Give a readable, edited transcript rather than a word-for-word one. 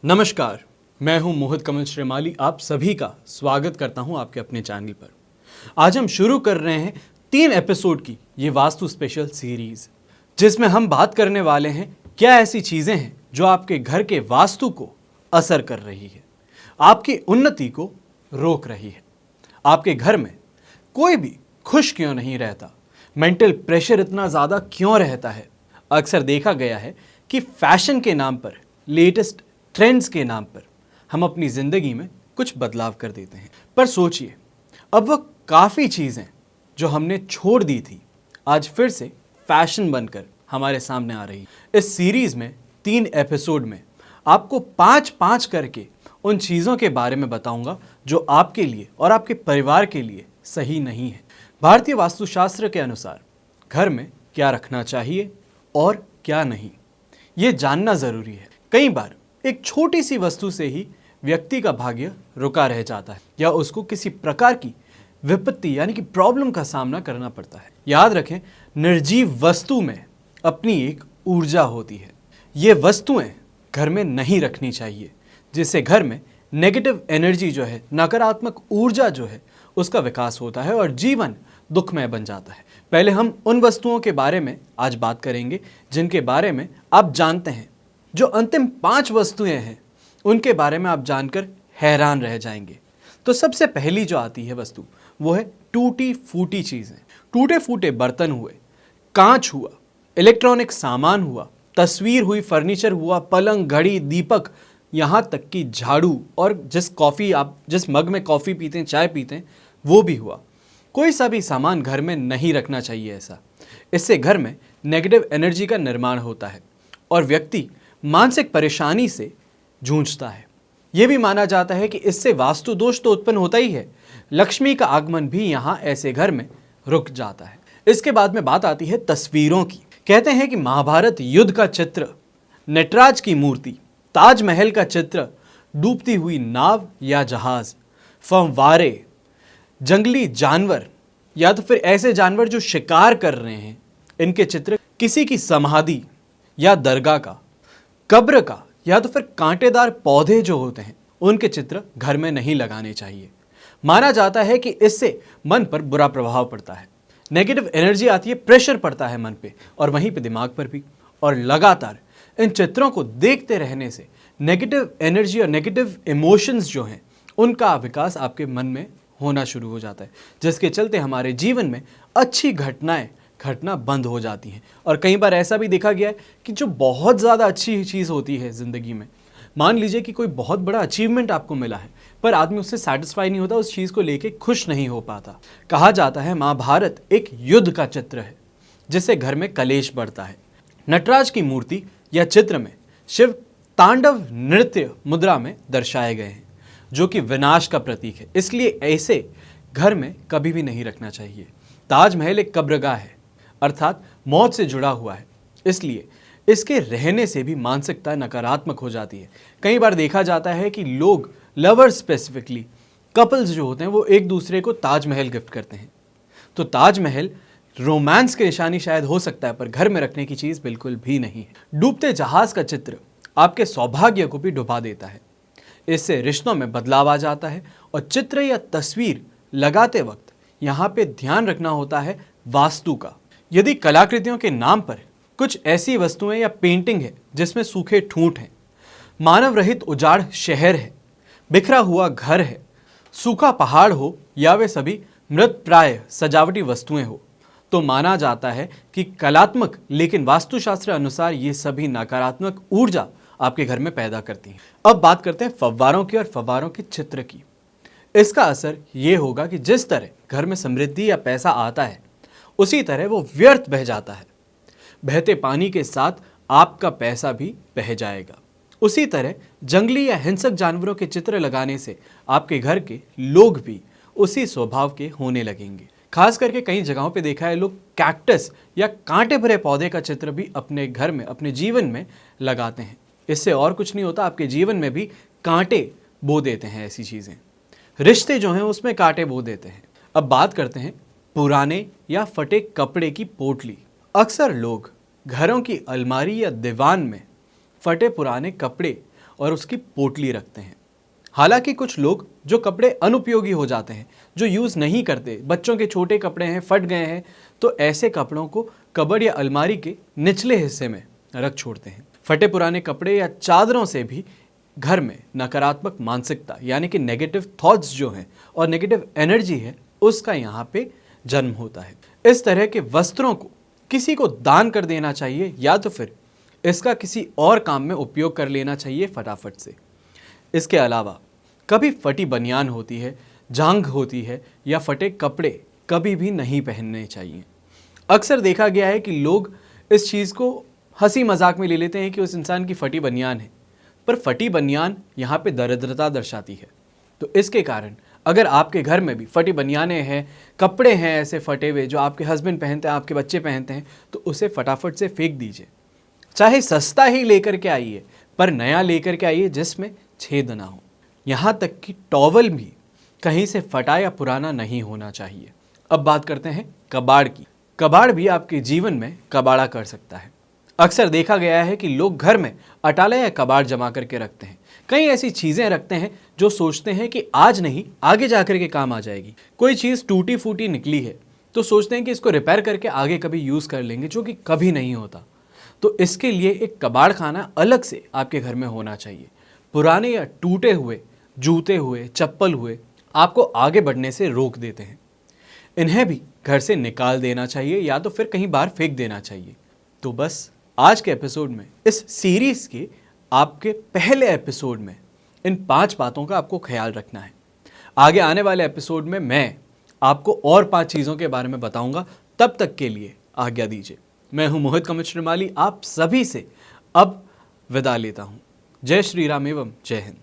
नमस्कार, मैं हूं मोहित कमल श्रीमाली। आप सभी का स्वागत करता हूं आपके अपने चैनल पर। आज हम शुरू कर रहे हैं 3 एपिसोड की ये वास्तु स्पेशल सीरीज, जिसमें हम बात करने वाले हैं क्या ऐसी चीज़ें हैं जो आपके घर के वास्तु को असर कर रही है, आपकी उन्नति को रोक रही है। आपके घर में कोई भी खुश क्यों नहीं रहता, मेंटल प्रेशर इतना ज़्यादा क्यों रहता है। अक्सर देखा गया है कि फैशन के नाम पर, लेटेस्ट ट्रेंड्स के नाम पर हम अपनी ज़िंदगी में कुछ बदलाव कर देते हैं। पर सोचिए, अब वह काफ़ी चीज़ें जो हमने छोड़ दी थी आज फिर से फैशन बनकर हमारे सामने आ रही है। इस सीरीज़ में 3 एपिसोड में आपको 5-5 करके उन चीज़ों के बारे में बताऊंगा जो आपके लिए और आपके परिवार के लिए सही नहीं है। भारतीय वास्तुशास्त्र के अनुसार घर में क्या रखना चाहिए और क्या नहीं, ये जानना ज़रूरी है। कई बार एक छोटी सी वस्तु से ही व्यक्ति का भाग्य रुका रह जाता है या उसको किसी प्रकार की विपत्ति यानी कि प्रॉब्लम का सामना करना पड़ता है। याद रखें, निर्जीव वस्तु में अपनी एक ऊर्जा होती है। ये वस्तुएं घर में नहीं रखनी चाहिए, जिससे घर में नेगेटिव एनर्जी जो है, नकारात्मक ऊर्जा जो है, उसका विकास होता है और जीवन दुखमय बन जाता है। पहले हम उन वस्तुओं के बारे में आज बात करेंगे जिनके बारे में आप जानते हैं। जो अंतिम 5 वस्तुएं हैं उनके बारे में आप जानकर हैरान रह जाएंगे। तो सबसे पहली जो आती है वस्तु वो है टूटी फूटी चीज़ें। टूटे फूटे बर्तन हुए, कांच हुआ, इलेक्ट्रॉनिक सामान हुआ, तस्वीर हुई, फर्नीचर हुआ, पलंग, घड़ी, दीपक, यहाँ तक कि झाड़ू और जिस मग में कॉफ़ी पीते हैं, चाय पीते हैं, वो भी हुआ। कोई सा भी सामान घर में नहीं रखना चाहिए ऐसा। इससे घर में नेगेटिव एनर्जी का निर्माण होता है और व्यक्ति मानसिक परेशानी से जूझता है। यह भी माना जाता है कि इससे वास्तु दोष तो उत्पन्न होता ही है, लक्ष्मी का आगमन भी यहाँ ऐसे घर में रुक जाता है। इसके बाद में बात आती है तस्वीरों की। कहते हैं कि महाभारत युद्ध का चित्र, नटराज की मूर्ति, ताजमहल का चित्र, डूबती हुई नाव या जहाज, फव्वारे, जंगली जानवर या तो फिर ऐसे जानवर जो शिकार कर रहे हैं, इनके चित्र, किसी की समाधि या दरगाह का, कब्र का या तो फिर कांटेदार पौधे जो होते हैं उनके चित्र घर में नहीं लगाने चाहिए। माना जाता है कि इससे मन पर बुरा प्रभाव पड़ता है, नेगेटिव एनर्जी आती है, प्रेशर पड़ता है मन पे और वहीं पे दिमाग पर भी। और लगातार इन चित्रों को देखते रहने से नेगेटिव एनर्जी और नेगेटिव इमोशंस जो हैं उनका विकास आपके मन में होना शुरू हो जाता है, जिसके चलते हमारे जीवन में अच्छी घटनाएं घटना बंद हो जाती हैं। और कई बार ऐसा भी देखा गया है कि जो बहुत ज़्यादा अच्छी चीज़ होती है ज़िंदगी में, मान लीजिए कि कोई बहुत बड़ा अचीवमेंट आपको मिला है, पर आदमी उससे सेटिस्फाई नहीं होता, उस चीज़ को लेके खुश नहीं हो पाता। कहा जाता है महाभारत एक युद्ध का चित्र है जिससे घर में कलेश बढ़ता है। नटराज की मूर्ति या चित्र में शिव तांडव नृत्य मुद्रा में दर्शाए गए हैं, जो कि विनाश का प्रतीक है, इसलिए ऐसे घर में कभी भी नहीं रखना चाहिए। ताजमहल एक कब्रगाह है, अर्थात मौत से जुड़ा हुआ है, इसलिए इसके रहने से भी मानसिकता नकारात्मक हो जाती है। कई बार देखा जाता है कि लोग, लवर्स स्पेसिफिकली, कपल्स जो होते हैं वो एक दूसरे को ताजमहल गिफ्ट करते हैं। तो ताजमहल रोमांस की निशानी शायद हो सकता है, पर घर में रखने की चीज़ बिल्कुल भी नहीं है। डूबते जहाज का चित्र आपके सौभाग्य को भी डुबा देता है, इससे रिश्तों में बदलाव आ जाता है। और चित्र या तस्वीर लगाते वक्त यहाँ पे ध्यान रखना होता है वास्तु का। यदि कलाकृतियों के नाम पर कुछ ऐसी वस्तुएं या पेंटिंग है जिसमें सूखे ठूंठ हैं, मानव रहित उजाड़ शहर है, बिखरा हुआ घर है, सूखा पहाड़ हो या वे सभी मृत प्राय सजावटी वस्तुएं हो, तो माना जाता है कि कलात्मक लेकिन वास्तुशास्त्र अनुसार ये सभी नकारात्मक ऊर्जा आपके घर में पैदा करती हैं। अब बात करते हैं फव्वारों की और फव्वारों के चित्र की। इसका असर ये होगा कि जिस तरह घर में समृद्धि या पैसा आता है, उसी तरह वो व्यर्थ बह जाता है। बहते पानी के साथ आपका पैसा भी बह जाएगा। उसी तरह जंगली या हिंसक जानवरों के चित्र लगाने से आपके घर के लोग भी उसी स्वभाव के होने लगेंगे। खास करके कई जगहों पे देखा है, लोग कैक्टस या कांटे भरे पौधे का चित्र भी अपने घर में, अपने जीवन में लगाते हैं। इससे और कुछ नहीं होता, आपके जीवन में भी कांटे बो देते हैं ऐसी चीज़ें, रिश्ते जो हैं उसमें कांटे बो देते हैं। अब बात करते हैं पुराने या फटे कपड़े की पोटली। अक्सर लोग घरों की अलमारी या दीवान में फटे पुराने कपड़े और उसकी पोटली रखते हैं। हालांकि कुछ लोग जो कपड़े अनुपयोगी हो जाते हैं, जो यूज़ नहीं करते, बच्चों के छोटे कपड़े हैं, फट गए हैं, तो ऐसे कपड़ों को कबर्ड या अलमारी के निचले हिस्से में रख छोड़ते हैं। फटे पुराने कपड़े या चादरों से भी घर में नकारात्मक मानसिकता यानी कि नेगेटिव थॉट्स जो हैं और नेगेटिव एनर्जी है, उसका यहाँ पे जन्म होता है। इस तरह के वस्त्रों को किसी को दान कर देना चाहिए या तो फिर इसका किसी और काम में उपयोग कर लेना चाहिए फटाफट से। इसके अलावा कभी फटी बनियान होती है, जांघ होती है या फटे कपड़े कभी भी नहीं पहनने चाहिए। अक्सर देखा गया है कि लोग इस चीज़ को हंसी मजाक में ले लेते हैं कि उस इंसान की फटी बनियान है, पर फटी बनियान यहाँ पे दरिद्रता दर्शाती है। तो इसके कारण अगर आपके घर में भी फटी बनियानें हैं, कपड़े हैं ऐसे फटे हुए जो आपके हस्बैंड पहनते हैं, आपके बच्चे पहनते हैं, तो उसे फटाफट से फेंक दीजिए। चाहे सस्ता ही लेकर के आइए, पर नया लेकर के आइए जिसमें छेद ना हो। यहाँ तक कि टॉवल भी कहीं से फटा या पुराना नहीं होना चाहिए। अब बात करते हैं कबाड़ की। कबाड़ भी आपके जीवन में कबाड़ा कर सकता है। अक्सर देखा गया है कि लोग घर में अटाला या कबाड़ जमा करके रखते हैं। कई ऐसी चीज़ें रखते हैं जो सोचते हैं कि आज नहीं आगे जाकर के काम आ जाएगी। कोई चीज़ टूटी फूटी निकली है तो सोचते हैं कि इसको रिपेयर करके आगे कभी यूज़ कर लेंगे, जो कि कभी नहीं होता। तो इसके लिए एक कबाड़ खाना अलग से आपके घर में होना चाहिए। पुराने या टूटे हुए जूते हुए, चप्पल हुए आपको आगे बढ़ने से रोक देते हैं। इन्हें भी घर से निकाल देना चाहिए या तो फिर कहीं बाहर फेंक देना चाहिए। तो बस आज के एपिसोड में, इस सीरीज़ के आपके पहले एपिसोड में इन 5 बातों का आपको ख्याल रखना है। आगे आने वाले एपिसोड में मैं आपको और 5 चीज़ों के बारे में बताऊंगा। तब तक के लिए आज्ञा दीजिए। मैं हूं मोहित कमल श्रीमाली, आप सभी से अब विदा लेता हूं। जय श्री राम एवं जय हिंद।